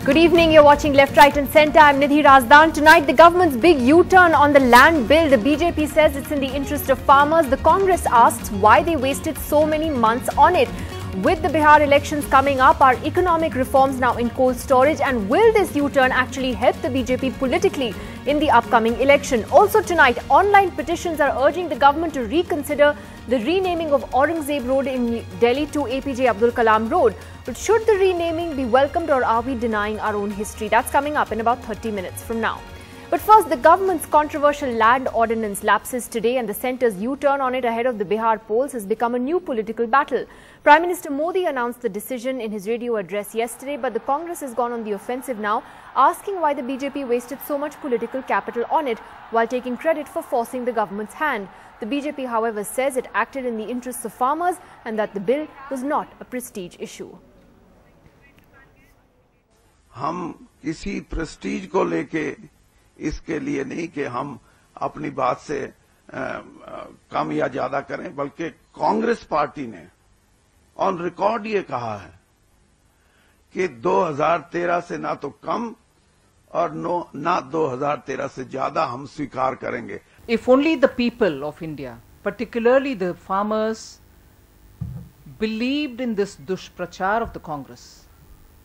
Good evening, you're watching Left, Right and Centre. I'm Nidhi Razdan. Tonight, the government's big U-turn on the land bill. The BJP says it's in the interest of farmers. The Congress asks why they wasted so many months on it. With the Bihar elections coming up, are economic reforms now in cold storage? And will this U-turn actually help the BJP politically in the upcoming election? Also tonight, online petitions are urging the government to reconsider the renaming of Aurangzeb Road in Delhi to APJ Abdul Kalam Road. But should the renaming be welcomed, or are we denying our own history? That's coming up in about 30 minutes from now. But first, the government's controversial land ordinance lapses today, and the centre's U-turn on it ahead of the Bihar polls has become a new political battle. Prime Minister Modi announced the decision in his radio address yesterday, but the Congress has gone on the offensive now, asking why the BJP wasted so much political capital on it while taking credit for forcing the government's hand. The BJP, however, says it acted in the interests of farmers and that the bill was not a prestige issue. हम किसी Prestige को लेके इसके लिए नहीं कि हम अपनी बात से कम या ज्यादा करें, बल्कि कांग्रेस पार्टी ने ऑन रिकॉर्ड ये कहा है कि 2013 से ना तो कम और ना 2013 से ज्यादा हम स्वीकार करेंगे. If only the people of India, particularly the farmers, believed in this dushprachar of the Congress,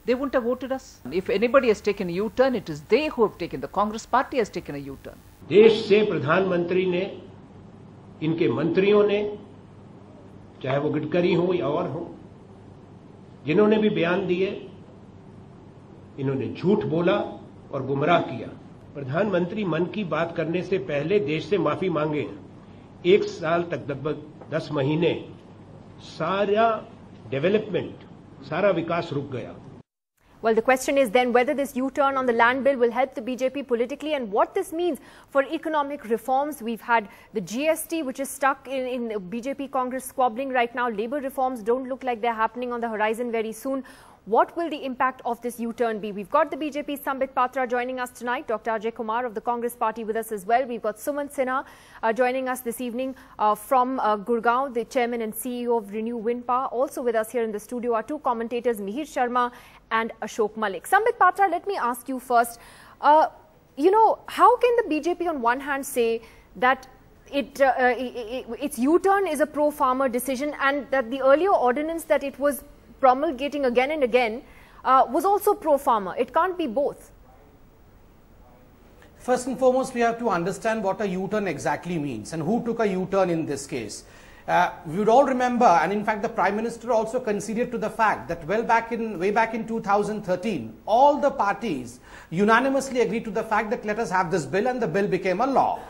they wouldn't have voted us. If anybody has taken a U-turn, it is they who have taken. The Congress party has taken a U-turn. देश से प्रधानमंत्री ने, इनके मंत्रियों ने, चाहे वो गडकरी हो या और हो, जिन्होंने भी बयान दिए, इन्होंने झूठ बोला और गुमराह किया. प्रधानमंत्री मन की बात करने से पहले देश से माफी मांगे. एक साल तक लगभग 10 महीने सारा डेवलपमेंट, सारा विकास रुक गया. Well, the question is then whether this U-turn on the land bill will help the BJP politically and what this means for economic reforms. We've had the GST, which is stuck in BJP Congress squabbling right now. Labour reforms don't look like they're happening on the horizon very soon. What will the impact of this U-turn be? We've got the BJP Sambit Patra joining us tonight, Dr. Ajay Kumar of the Congress party with us as well. We've got Sumant Sinha joining us this evening from Gurgaon, the chairman and CEO of Renew Wind Power. Also with us here in the studio are two commentators, Mihir Sharma and Ashok Malik. Sambit Patra, let me ask you first, how can the BJP on one hand say that its U-turn is a pro-farmer decision and that the earlier ordinance that it was promulgating again and again was also pro-farmer? It can't be both. First and foremost, we have to understand what a U-turn exactly means and who took a U-turn in this case. We would all remember, and in fact the Prime Minister also conceded to the fact that way back in 2013, all the parties unanimously agreed to the fact that let us have this bill, and the bill became a law.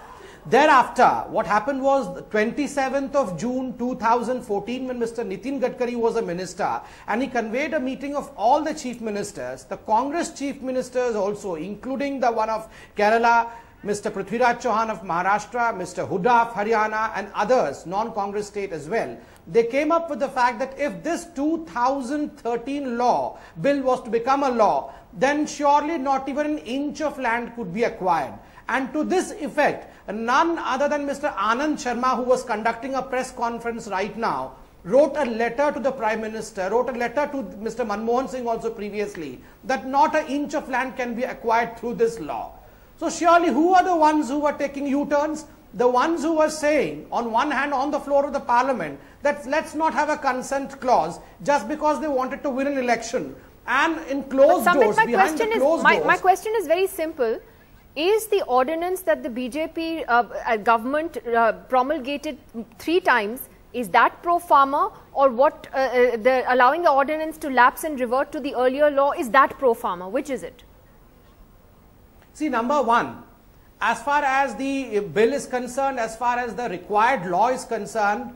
Thereafter, what happened was the 27th of June 2014, when Mr. Nitin Gadkari was a minister and he conveyed a meeting of all the chief ministers, the Congress chief ministers also, including the one of Kerala, Mr. Prithviraj Chauhan of Maharashtra, Mr. Hooda of Haryana and others, non-Congress state as well, they came up with the fact that if this 2013 law bill was to become a law, then surely not even an inch of land could be acquired. And to this effect, none other than Mr. Anand Sharma, who was conducting a press conference right now, wrote a letter to the Prime Minister, wrote a letter to Mr. Manmohan Singh also previously, that not an inch of land can be acquired through this law. So surely who are the ones who were taking U-turns? The ones who were saying, on one hand, on the floor of the parliament, that let's not have a consent clause just because they wanted to win an election. And in closed doors, behind the closed doors. My question is very simple. Is the ordinance that the BJP government promulgated 3 times, is that pro-farmer, or what allowing the ordinance to lapse and revert to the earlier law, is that pro-farmer? Which is it? See, number one, as far as the bill is concerned, as far as the required law is concerned,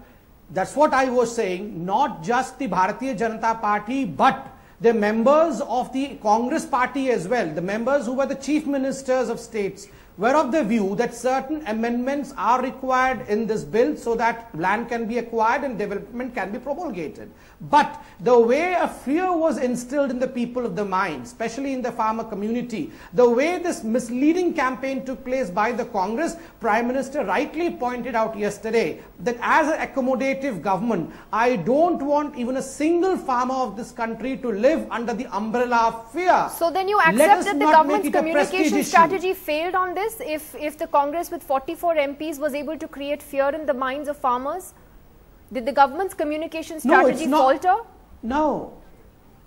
that's what I was saying, not just the Bharatiya Janata Party, but the members of the Congress party as well, the members who were the chief ministers of states, were of the view that certain amendments are required in this bill so that land can be acquired and development can be promulgated. But the way a fear was instilled in the people of the mind, especially in the farmer community, the way this misleading campaign took place by the Congress, Prime Minister rightly pointed out yesterday that as an accommodative government, I don't want even a single farmer of this country to live under the umbrella of fear. So then you accept that the government's communication strategy failed on this if the Congress with 44 MPs was able to create fear in the minds of farmers? Did the government's communication strategy falter? No.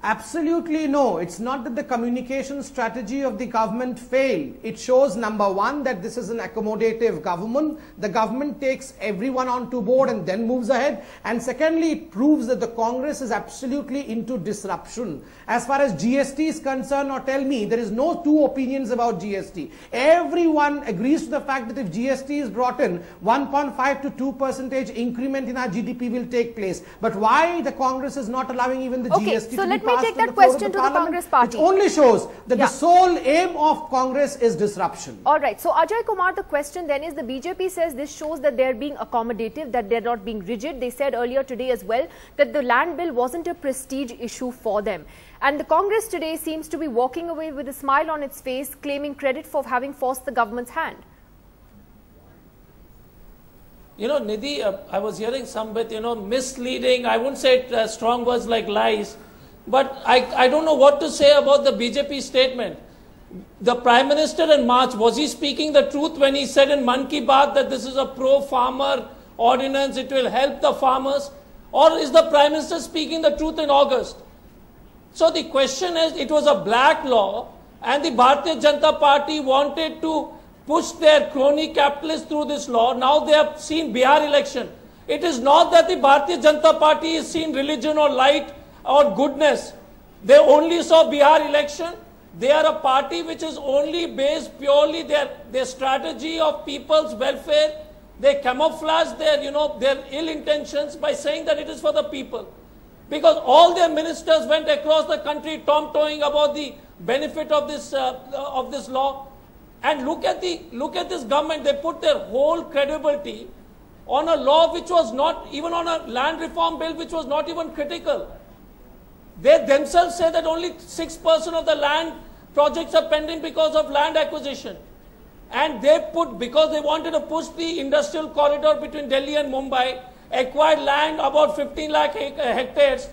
Absolutely no. It's not that the communication strategy of the government failed. It shows, number one, that this is an accommodative government. The government takes everyone onto board and then moves ahead. And secondly, it proves that the Congress is absolutely into disruption. As far as GST is concerned, or tell me, there is no two opinions about GST. Everyone agrees to the fact that if GST is brought in, 1.5 to 2% increment in our GDP will take place. But why the Congress is not allowing even the GST to be Let me take that question to the Congress party. It only shows that the sole aim of Congress is disruption. All right. So, Ajay Kumar, the question then is, the BJP says this shows that they're being accommodative, that they're not being rigid. They said earlier today as well that the land bill wasn't a prestige issue for them. And the Congress today seems to be walking away with a smile on its face, claiming credit for having forced the government's hand. You know, Nidhi, I was hearing some bit, misleading. I wouldn't say it, strong words like lies. But I don't know what to say about the BJP statement. The Prime Minister in March, was he speaking the truth when he said in Man Ki Baat that this is a pro-farmer ordinance, it will help the farmers? Or is the Prime Minister speaking the truth in August? So the question is, it was a black law and the Bharatiya Janata Party wanted to push their crony capitalists through this law. Now they have seen Bihar election. It is not that the Bharatiya Janata Party has seen religion or light or goodness. They only saw Bihar election. They are a party which is only based purely their strategy of people's welfare. They camouflage their ill intentions by saying that it is for the people. Because all their ministers went across the country tom-toeing about the benefit of this law. And look at this government. They put their whole credibility on a law which was not even on a land reform bill which was not even critical. They themselves say that only 6% of the land projects are pending because of land acquisition. And because they wanted to push the industrial corridor between Delhi and Mumbai, acquired land about 15 lakh hectares.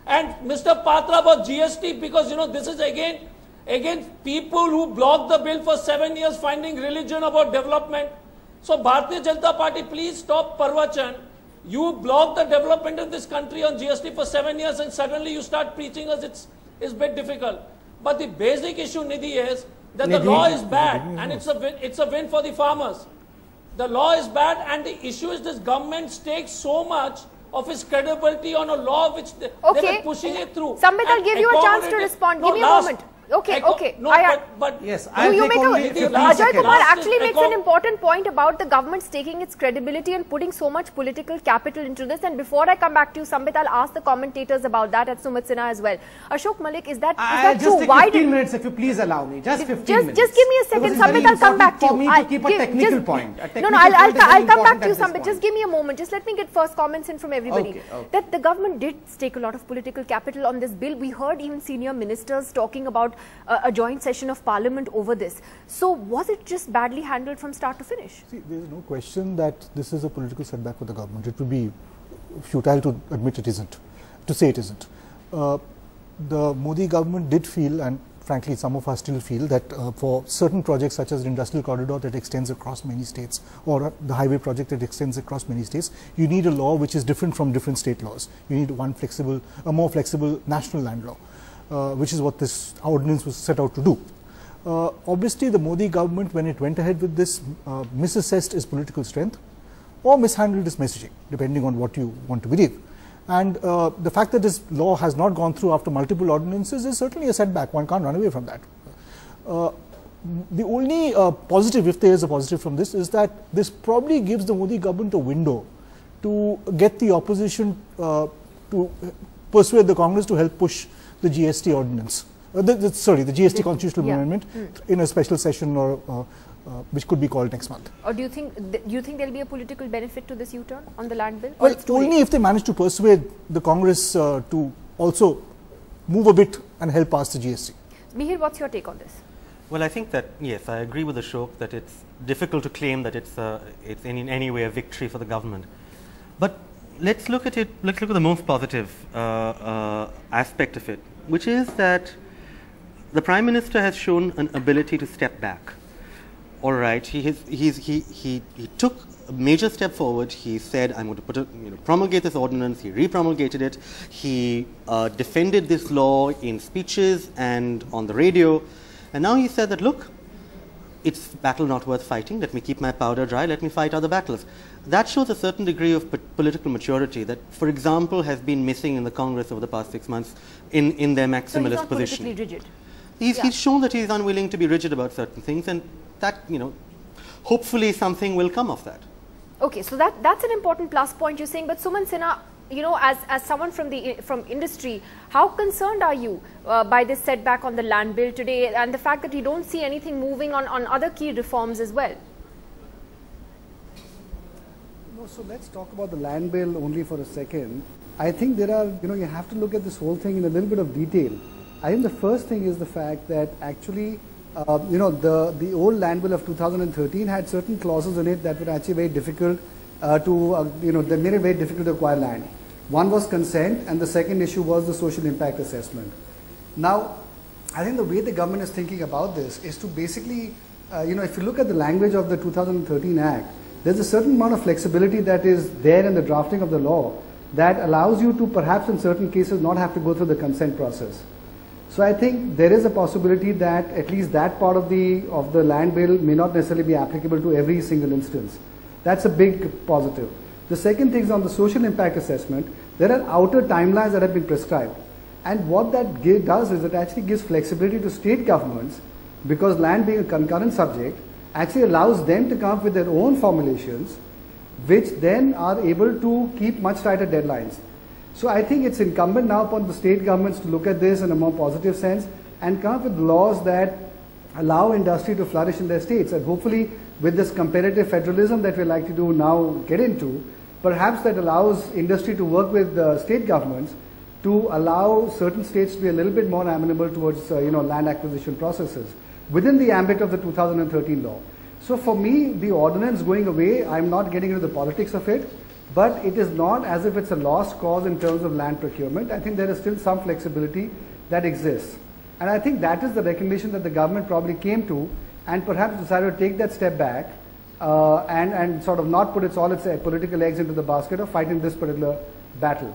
And Mr. Patra about GST, because this is again people who blocked the bill for 7 years finding religion about development. So Bharatiya Janata Party, please stop Parvachan. You blocked the development of this country on GST for 7 years and suddenly you start preaching us it's a bit difficult. But the basic issue, Nidhi, is that the law is bad and it's a win for the farmers. The law is bad and the issue is this government stakes so much of its credibility on a law which they were pushing it through. Sambit, I'll give you a chance to respond. Give me a moment. Okay. No, but yes, Ajay Kumar actually makes an important point about the government staking its credibility and putting so much political capital into this. And before I come back to you, Sambit, I'll ask the commentators about that at Sumit Sinha as well. Ashok Malik, is that true? Why 15 minutes, if you please allow me. Just 15 minutes. Just give me a second, Sambit. I'll come back to you. For me to keep a technical point. I'll come back to you, Sambit. Just give me a moment. Just let me get first comments in from everybody. That the government did stake a lot of political capital on this bill. We heard even senior ministers talking about a joint session of parliament over this. So was it just badly handled from start to finish? See, there is no question that this is a political setback for the government. It would be futile to admit it isn't, to say it isn't. The Modi government did feel, and frankly some of us still feel, that for certain projects such as the industrial corridor that extends across many states, or the highway project that extends across many states, you need a law which is different from different state laws. You need a more flexible national land law. Which is what this ordinance was set out to do. Obviously, the Modi government, when it went ahead with this, misassessed its political strength or mishandled its messaging, depending on what you want to believe. And the fact that this law has not gone through after multiple ordinances is certainly a setback. One can't run away from that. The only positive, if there is a positive from this, is that this probably gives the Modi government a window to get the opposition to persuade the Congress to help push the GST ordinance, the GST constitutional amendment in a special session or which could be called next month. Or do you think there'll be a political benefit to this U-turn on the land bill? Well, only if they manage to persuade the Congress to also move a bit and help pass the GST. Mihir, what's your take on this? Well, I think that, yes, I agree with Ashok that it's difficult to claim that it's in any way a victory for the government. But let's look at the most positive aspect of it, which is that the Prime Minister has shown an ability to step back. All right, he took a major step forward. He said, I'm going to promulgate this ordinance. He re-promulgated it. He defended this law in speeches and on the radio. And now he said that, look, it's battle not worth fighting. Let me keep my powder dry. Let me fight other battles. That shows a certain degree of political maturity that, for example, has been missing in the Congress over the past 6 months in their maximalist position. Politically rigid. He's shown that he's unwilling to be rigid about certain things, and that, hopefully something will come of that. Okay, so that's an important plus point you're saying. But Suman Sinha, as someone from industry, how concerned are you by this setback on the land bill today and the fact that you don't see anything moving on other key reforms as well? No, so let's talk about the land bill only for a second. I think there are, you have to look at this whole thing in a little bit of detail. I think the first thing is the fact that actually, the old land bill of 2013 had certain clauses in it that were actually very difficult they made it very difficult to acquire land. One was consent, and the second issue was the social impact assessment. Now, I think the way the government is thinking about this is to basically, if you look at the language of the 2013 Act, there's a certain amount of flexibility that is there in the drafting of the law that allows you to perhaps in certain cases not have to go through the consent process. So I think there is a possibility that at least that part of the land bill may not necessarily be applicable to every single instance. That's a big positive. The second thing is on the social impact assessment, there are outer timelines that have been prescribed. And what that does is it actually gives flexibility to state governments, because land being a concurrent subject, actually allows them to come up with their own formulations, which then are able to keep much tighter deadlines. So I think it's incumbent now upon the state governments to look at this in a more positive sense and come up with laws that allow industry to flourish in their states. And hopefully with this competitive federalism that we like to do now get into, perhaps that allows industry to work with state governments to allow certain states to be a little bit more amenable towards land acquisition processes within the ambit of the 2013 law. So for me, the ordinance going away, I'm not getting into the politics of it, but it is not as if it's a lost cause in terms of land procurement. I think there is still some flexibility that exists. And I think that is the recognition that the government probably came to and perhaps decided to take that step back and sort of not put all its political eggs into the basket of fighting this particular battle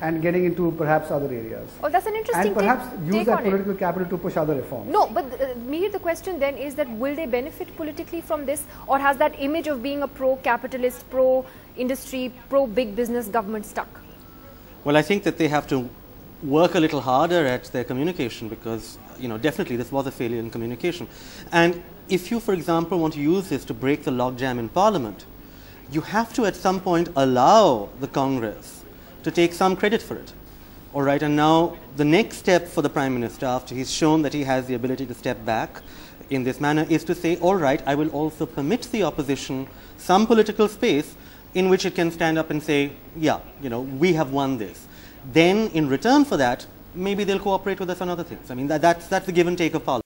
and getting into perhaps other areas. Oh, that's an interesting and perhaps use that political capital to push other reforms. No, but Mihir, the question then is that will they benefit politically from this, or has that image of being a pro-capitalist, pro-industry, pro-big business government stuck? Well, I think that they have to work a little harder at their communication because, definitely this was a failure in communication. And if you, for example, want to use this to break the logjam in Parliament, you have to at some point allow the Congress to take some credit for it. All right, and now the next step for the Prime Minister, after he's shown that he has the ability to step back in this manner, is to say, all right, I will also permit the opposition some political space in which it can stand up and say, yeah, we have won this. Then in return for that, maybe they'll cooperate with us on other things. I mean, that's the give and take of Parliament.